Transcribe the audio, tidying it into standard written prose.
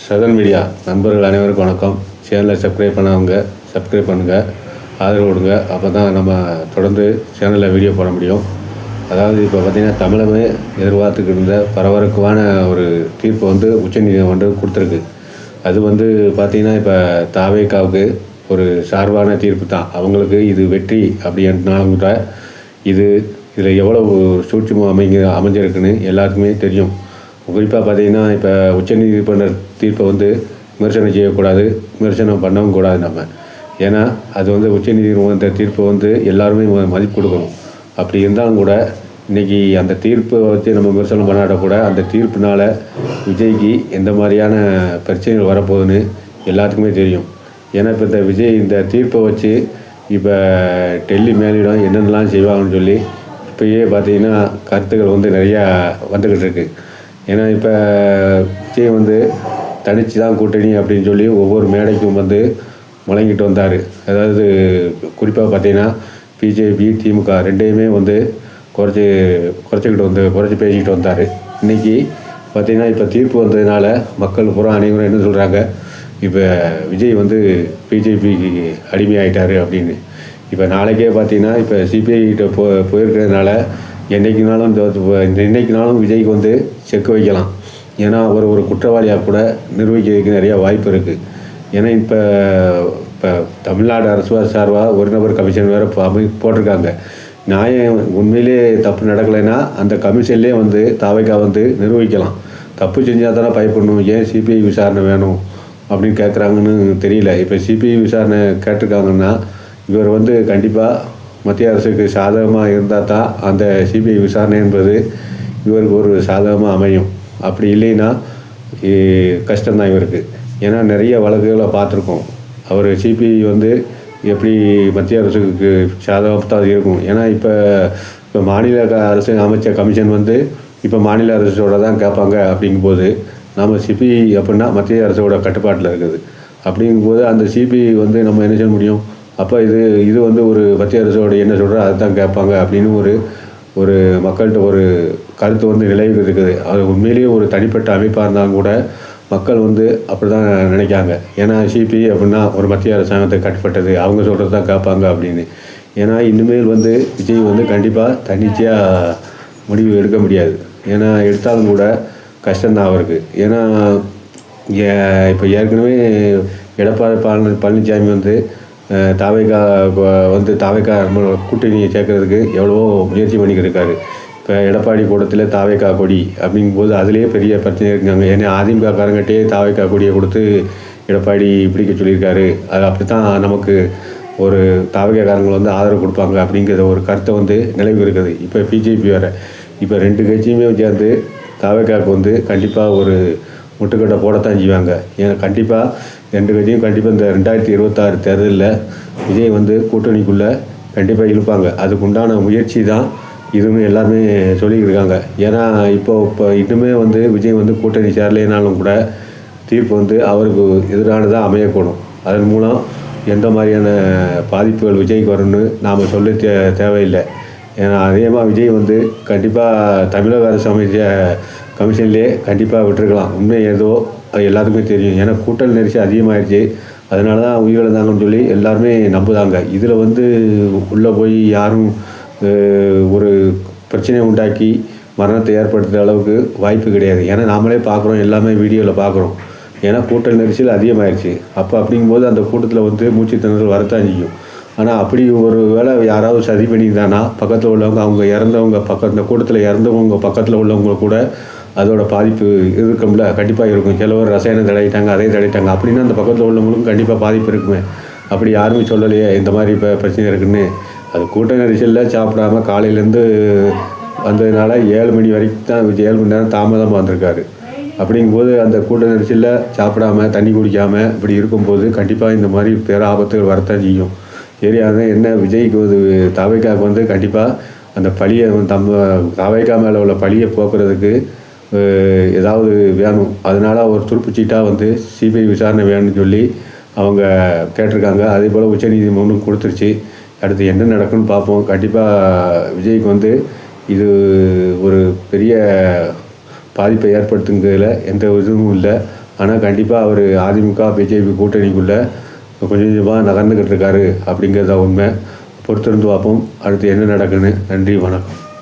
Sathan media நண்பர்கள் அனைவருக்கும் வணக்கம். சேனலை சப்ஸ்கிரைப் பண்ணவங்க சப்ஸ்கிரைப் பண்ணுங்கள், ஆதரவு கொடுங்க. அப்போ தான் நம்ம தொடர்ந்து சேனலில் வீடியோ போட முடியும். அதாவது இப்போ பார்த்திங்கன்னா தமிழகமே எதிர்பார்த்துக்கிட்டு இருந்த பரபரப்பான ஒரு தீர்ப்பு உச்சநீதிமன்றம் கொடுத்துருக்கு. அது பார்த்திங்கன்னா இப்போ தாவேகாவுக்கு ஒரு சார்பான தீர்ப்பு தான். அவங்களுக்கு இது வெற்றி அப்படின்னாலும் கூட இதில் எவ்வளவு சூட்சுமம் அமைஞ்சிருக்குன்னு எல்லாருக்குமே தெரியும். குறிப்பாக பார்த்திங்கன்னா இப்போ உச்சநீதிமன்ற தீர்ப்பை விமர்சனம் செய்யக்கூடாது, விமர்சனம் பண்ணவும் கூடாது நம்ம. ஏன்னா அது உச்சநீதிமன்ற தீர்ப்பை எல்லாருமே மதிப்பு கொடுக்கணும். அப்படி இருந்தாலும் கூட இன்றைக்கி அந்த தீர்ப்பை வச்சு நம்ம விமர்சனம் பண்ணாடக்கூட அந்த தீர்ப்புனால் விஜய்க்கு எந்த மாதிரியான பிரச்சனைகள் வரப்போகுதுன்னு எல்லாத்துக்குமே தெரியும். ஏன்னா இப்போ இந்த தீர்ப்பை வச்சு இப்போ டெல்லி மேலிடம் என்னென்னலாம் செய்வாங்கன்னு சொல்லி இப்போயே பார்த்திங்கன்னா கருத்துக்கள் நிறையா வந்துக்கிட்டு இருக்குது. ஏன்னா இப்போ விஜய் தனித்து தான் கூட்டணி அப்படின்னு சொல்லி ஒவ்வொரு மேடைக்கும் முழங்கிட்டு வந்தார். அதாவது குறிப்பாக பார்த்திங்கன்னா பிஜேபி திமுக ரெண்டையுமே குறைச்சி பேசிக்கிட்டு வந்தார். இன்றைக்கி பார்த்திங்கன்னா இப்போ தீர்ப்பு வந்ததுனால மக்கள் பூரா அனைவரும் என்ன சொல்கிறாங்க, இப்போ விஜய் பிஜேபிக்கு அடிமையாயிட்டார் அப்படின்னு. இப்போ நாளைக்கே பார்த்திங்கன்னா இப்போ சிபிஐகிட்ட போயிருக்கிறதுனால இன்னைக்குனாலும் விஜய்க்கு செக் வைக்கலாம். ஏன்னா அவர் ஒரு குற்றவாளியாக கூட நிரூபிக்கிறதுக்கு நிறையா வாய்ப்பு இருக்குது. ஏன்னா இப்போ தமிழ்நாடு அரசு சார்பாக ஒரு நபர் கமிஷன் வேறு போட்டிருக்காங்க. நியாயம் உண்மையிலே தப்பு நடக்கலைன்னா அந்த கமிஷன்லேயே தாவேகா நிரூபிக்கலாம். தப்பு செஞ்சால் தானே பயப்படணும், ஏன் சிபிஐ விசாரணை வேணும் அப்படின்னு கேட்குறாங்கன்னு தெரியல. இப்போ சிபிஐ விசாரணை கேட்டிருக்காங்கன்னா இவர் கண்டிப்பாக மத்திய அரசுக்கு சாதகமாக இருந்தால் தான் அந்த சிபிஐ விசாரணை என்பது இவருக்கு ஒரு சாதகமாக அமையும். அப்படி இல்லைன்னா கஷ்டம்தான் இவருக்கு. ஏன்னா நிறைய வழக்குகளை பார்த்துருக்கோம். அவர் சிபிஐ எப்படி மத்திய அரசுக்கு சாதகமாக இருக்கும். ஏன்னா இப்போ மாநில அரசு அமைச்ச கமிஷன் இப்போ மாநில அரசோட தான் கேட்பாங்க. அப்படிங்கும்போது நம்ம சிபிஐ அப்படின்னா மத்திய அரசோட கட்டுப்பாட்டில் இருக்குது. அப்படிங்கும்போது அந்த சிபிஐ நம்ம என்ன செய்ய முடியும்? அப்போ இது ஒரு மத்திய அரசோட என்ன சொல்கிறா அதுதான் கேட்பாங்க அப்படின்னு ஒரு மக்கள்கிட்ட ஒரு கருத்து நிலவி இருக்குது. அது உண்மையிலேயே ஒரு தனிப்பட்ட அமைப்பாக இருந்தாலும் கூட மக்கள் அப்படி தான் நினைக்காங்க. ஏன்னா சிபிஐ அப்படின்னா ஒரு மத்திய அரசாங்கத்துக்கு கட்டுப்பட்டது, அவங்க சொல்கிறது தான் கேட்பாங்க அப்படின்னு. ஏன்னா இனிமேல் விஜய் கண்டிப்பாக தன்னிச்சையாக முடிவு எடுக்க முடியாது. ஏன்னா எடுத்தாலும் கூட கஷ்டம்தான் அவருக்கு. ஏன்னா இப்போ ஏற்கனவே எடப்பாடி பழனிசாமி தாவேகா கூட்டணியை சேர்க்கறதுக்கு எவ்வளவோ முயற்சி பண்ணிக்கிட்டு இருக்காரு. இப்போ எடப்பாடி கூட்டத்தில் தாவேகா கொடி அப்படிங்கும்போது அதுலேயே பெரிய பிரச்சனை இருக்காங்க. ஏன்னா அதிமுக காரங்கிட்டே தாவேகா கொடியை கொடுத்து எடப்பாடி பிடிக்க சொல்லியிருக்காரு. அது அப்படி தான் நமக்கு ஒரு தாவேகா காரங்கள் ஆதரவு கொடுப்பாங்க அப்படிங்கிற ஒரு கருத்தை நிலவு இருக்குது. இப்போ பிஜேபி வேறு இப்போ ரெண்டு கட்சியுமே சேர்ந்து தாவேகாவுக்கு கண்டிப்பாக ஒரு முட்டுக்கட்டை போடத்தான் செய்வாங்க. ஏன்னா கண்டிப்பாக ரெண்டு கட்சியும் கண்டிப்பாக இந்த 2026 தேர்தலில் விஜய் கூட்டணிக்குள்ளே கண்டிப்பாக இழுப்பாங்க. அதுக்குண்டான முயற்சி தான் இதுவுமே எல்லாருமே சொல்லிக்கிட்டு இருக்காங்க. ஏன்னா இப்போ இன்னுமே விஜய் கூட்டணி சேரலைனாலும் கூட தீர்ப்பு அவருக்கு எதிரானதாக அமையக்கூடும். அதன் மூலம் எந்த மாதிரியான பாதிப்புகள் விஜய்க்கு வரும்னு நாம் சொல்ல தேவையில்லை. ஏன்னா அதேமாக விஜய் கண்டிப்பாக தமிழக அரசு அமைச்ச கமிஷன்லேயே கண்டிப்பாக விட்டுருக்கலாம். உண்மை ஏதோ அது எல்லாத்துக்குமே தெரியும். ஏன்னா கூட்டல் நெரிசல் அதிகமாகிடுச்சு, அதனால தான் உயிரிழந்தாங்கன்னு சொல்லி எல்லாருமே நம்புதாங்க. இதில் உள்ளே போய் யாரும் ஒரு பிரச்சனையை உண்டாக்கி மரணத்தை ஏற்படுத்துகிற அளவுக்கு வாய்ப்பு கிடையாது. ஏன்னா நாமளே பார்க்குறோம், எல்லாமே வீடியோவில் பார்க்குறோம். ஏன்னா கூட்டல் நெரிசல் அதிகமாகிடுச்சு. அப்படிங்கும்போது அந்த கூட்டத்தில் மூச்சு திணறல் வரத்தான் செய்யும். ஆனால் அப்படி ஒரு வேளை யாராவது சதி பண்ணியிருந்தானா பக்கத்தில் உள்ளவங்க, அவங்க இறந்தவங்க இந்த கூட்டத்தில் இறந்தவங்க பக்கத்தில் உள்ளவங்க கூட அதோட பாதிப்பு இருக்கும்ல, கண்டிப்பாக இருக்கும். சிலவர் ரசாயனம் தடையிட்டாங்க, அதை தடையிட்டாங்க அப்படின்னா அந்த பக்கத்தில் உள்ளவங்களுக்கும் கண்டிப்பாக பாதிப்பு இருக்குமே. அப்படி யாருமே சொல்லலையே இந்த மாதிரி இப்போ பிரச்சனை இருக்குன்னு. அது கூட்ட நெரிசலில் சாப்பிடாம காலையிலேருந்து வந்ததுனால 7 மணி வரைக்கும் தான் 7 மணி நேரம் தாமதமாக வந்திருக்காரு. அப்படிங்கும்போது அந்த கூட்ட நெரிசலில் சாப்பிடாம தண்ணி குடிக்காமல் இப்படி இருக்கும்போது கண்டிப்பாக இந்த மாதிரி பேராபத்துகள் வரத்தான் செய்யும். சரி, அதான் என்ன விஜய்க்கு தாவேகாவுக்கு கண்டிப்பாக அந்த பழியை தாவேகா மேலே உள்ள பழியை போக்குறதுக்கு ஏதாவது வேணும். அதனால் ஒரு துருப்புச்சீட்டாக சிபிஐ விசாரணை வேணும்னு சொல்லி அவங்க கேட்டிருக்காங்க. அதே போல் உச்சநீதிமன்றம் கொடுத்துருச்சு. அடுத்து என்ன நடக்குன்னு பார்ப்போம். கண்டிப்பாக விஜய்க்கு இது ஒரு பெரிய பாதிப்பை ஏற்படுத்துங்கிறதுல எந்த இதுவும் இல்லை. ஆனால் கண்டிப்பாக அவர் அதிமுக பிஜேபி கூட்டணிக்குள்ளே கொஞ்சம் கொஞ்சமாக நகர்ந்துக்கிட்டு இருக்காரு அப்படிங்கிறத உண்மை. பொறுத்திருந்து பார்ப்போம் அடுத்து என்ன நடக்குன்னு. நன்றி, வணக்கம்.